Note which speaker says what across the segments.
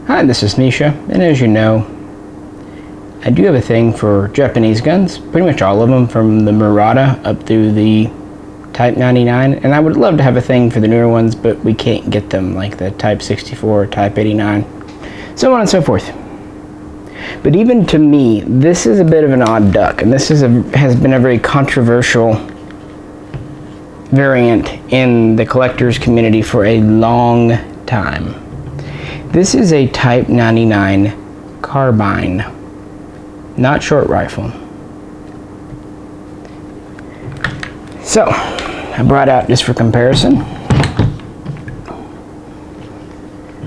Speaker 1: Hi, this is Misha, and as you know, I do have a thing for Japanese guns, pretty much all of them, from the Murata up through the Type 99, and I would love to have a thing for the newer ones, but we can't get them, like the Type 64, Type 89, so on and so forth. But even to me, this is a bit of an odd duck, and this has been a very controversial variant in the collector's community for a long time. This is a Type 99 carbine, not short rifle. So, I brought out just for comparison.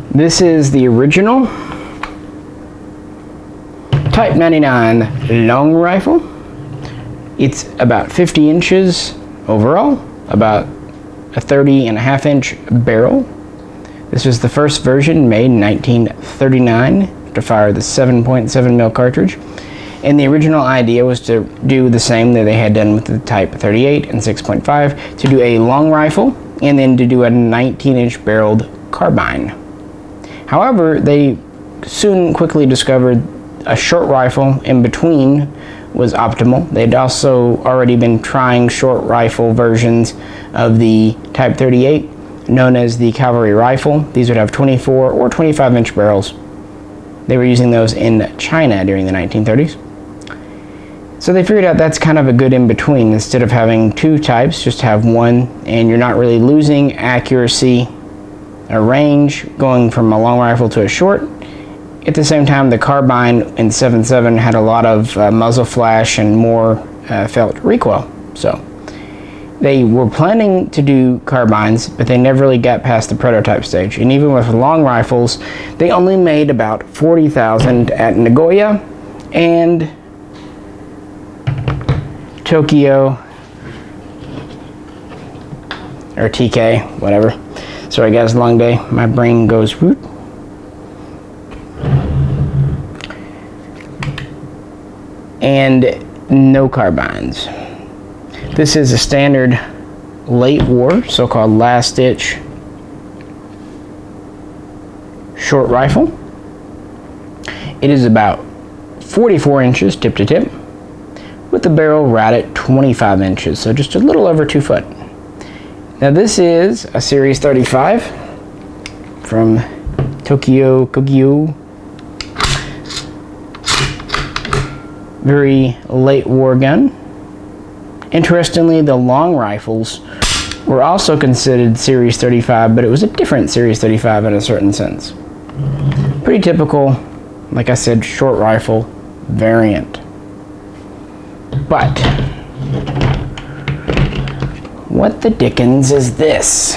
Speaker 1: This is the original Type 99 long rifle. It's about 50 inches overall, about a 30.5 inch barrel. This was the first version made in 1939 to fire the 7.7 mil cartridge, and the original idea was to do the same that they had done with the Type 38 and 6.5, to do a long rifle and then to do a 19-inch barreled carbine. However, they soon quickly discovered a short rifle in between was optimal. They'd also already been trying short rifle versions of the Type 38, known as the cavalry rifle. These would have 24 or 25 inch barrels. They were using those in China during the 1930s. So they figured out that's kind of a good in-between. Instead of having two types, just have one, and you're not really losing accuracy or range going from a long rifle to a short. At the same time, the carbine in 7.7 had a lot of muzzle flash and more felt recoil. So they were planning to do carbines, but they never really got past the prototype stage. And even with long rifles, they only made about 40,000 at Nagoya and Tokyo, or TK, whatever. Sorry guys, long day. My brain goes whoop. And no carbines. This is a standard late war, so-called last-ditch short rifle. It is about 44 inches tip to tip, with the barrel right at 25 inches, so just a little over 2 foot. Now this is a Series 35 from Tokyo Kogyo. Very late war gun. Interestingly, the long rifles were also considered Series 35, but it was a different Series 35 in a certain sense. Pretty typical, like I said, short rifle variant. But what the dickens is this?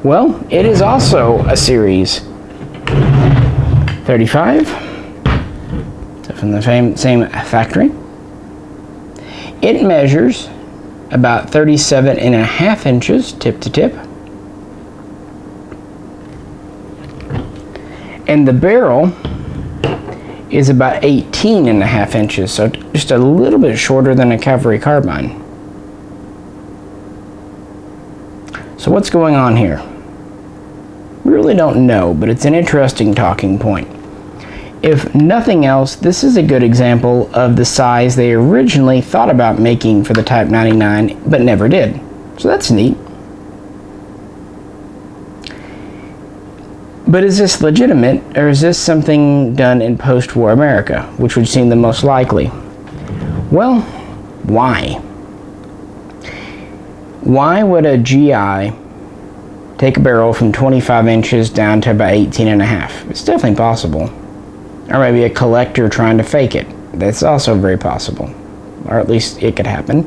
Speaker 1: Well, it is also a Series 35, so from the same factory. It measures about 37.5 inches tip to tip, and the barrel is about 18.5 inches, so just a little bit shorter than a cavalry carbine. So what's going on here? We really don't know, but it's an interesting talking point. If nothing else, this is a good example of the size they originally thought about making for the Type 99, but never did. So that's neat. But is this legitimate, or is this something done in post-war America, which would seem the most likely? Well, why? Why would a GI take a barrel from 25 inches down to about 18.5? It's definitely possible. Or maybe a collector trying to fake it. That's also very possible. Or at least it could happen.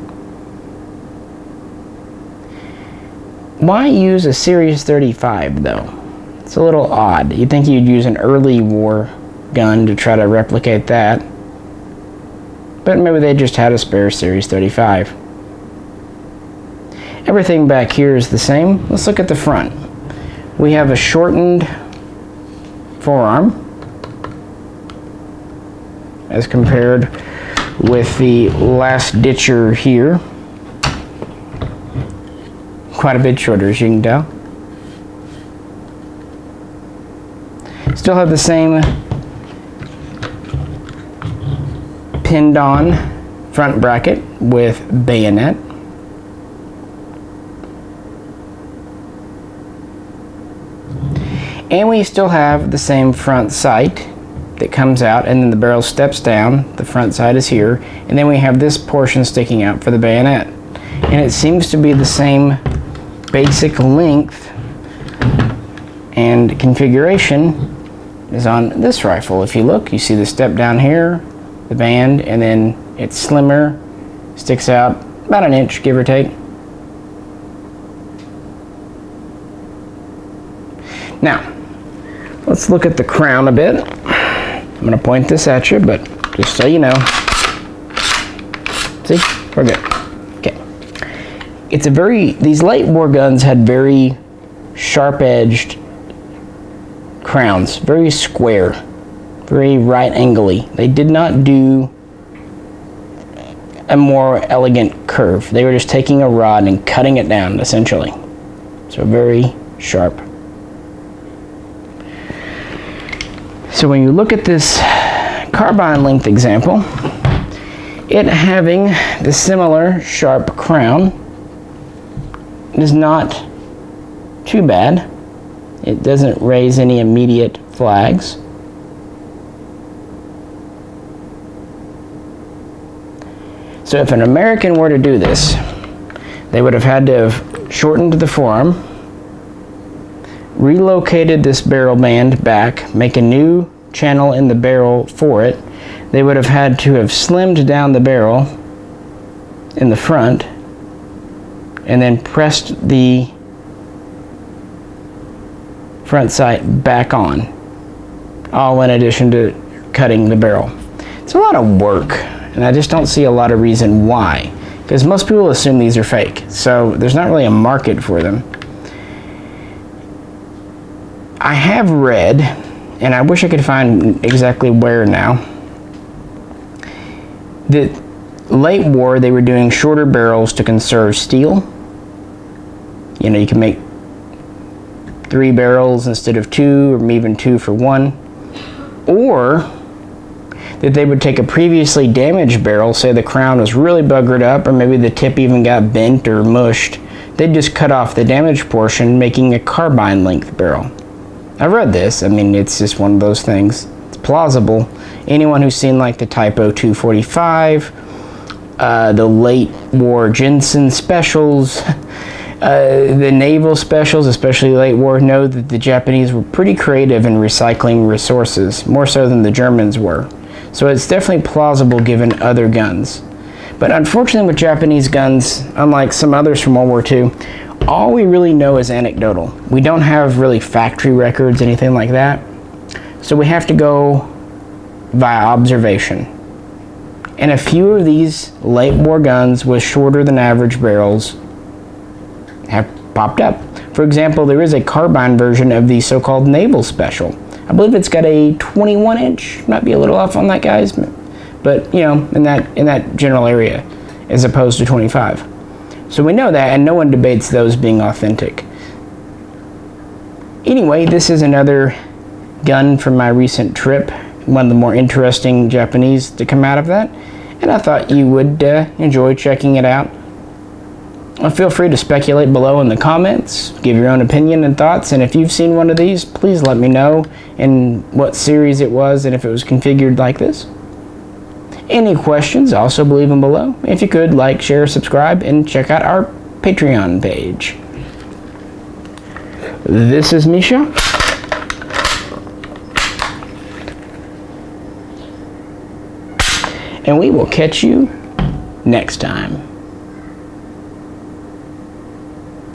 Speaker 1: Why use a Series 35 though? It's a little odd. You'd think you'd use an early war gun to try to replicate that. But maybe they just had a spare Series 35. Everything back here is the same. Let's look at the front. We have a shortened forearm as compared with the last ditcher here. Quite a bit shorter, as you can tell. Still have the same pinned on front bracket with bayonet. And we still have the same front sight that comes out, and then the barrel steps down. The front sight is here, and then we have this portion sticking out for the bayonet. And it seems to be the same basic length and configuration is on this rifle. If you look, you see the step down here, the band, and then it's slimmer, sticks out about an inch, give or take. Now, let's look at the crown a bit. I'm going to point this at you, but just so you know. See? We're good. Okay. It's a these late war guns had very sharp-edged crowns, very square, very right-angly. They did not do a more elegant curve. They were just taking a rod and cutting it down, essentially. So very sharp. So when you look at this carbine length example, it having the similar sharp crown is not too bad. It doesn't raise any immediate flags. So if an American were to do this, they would have had to have shortened the forearm, relocated this barrel band back, make a new channel in the barrel for it. They would have had to have slimmed down the barrel in the front and then pressed the front sight back on, all in addition to cutting the barrel. It's a lot of work, and I just don't see a lot of reason why, because most people assume these are fake, so there's not really a market for them. I have read, and I wish I could find exactly where now, that late war they were doing shorter barrels to conserve steel. You know, you can make 3 barrels instead of 2, or even 2 for 1. Or that they would take a previously damaged barrel, say the crown was really buggered up, or maybe the tip even got bent or mushed. They'd just cut off the damaged portion, making a carbine length barrel. I've read this. I mean, it's just one of those things. It's plausible. Anyone who's seen like the Typo 245, the late war Jensen specials, the naval specials, especially late war, know that the Japanese were pretty creative in recycling resources, more so than the Germans were. So it's definitely plausible given other guns. But unfortunately with Japanese guns, unlike some others from World War II, all we really know is anecdotal. We don't have really factory records, anything like that. So we have to go via observation. And a few of these late war guns with shorter than average barrels have popped up. For example, there is a carbine version of the so-called naval special. I believe it's got a 21 inch, might be a little off on that, guys, but you know, in that general area, as opposed to 25. So we know that, and no one debates those being authentic. Anyway, this is another gun from my recent trip, one of the more interesting Japanese to come out of that, and I thought you would enjoy checking it out. Feel free to speculate below in the comments, give your own opinion and thoughts, and if you've seen one of these, please let me know in what series it was and if it was configured like this. Any questions, also leave them below. If you could, like, share, subscribe, and check out our Patreon page. This is Misha. And we will catch you next time.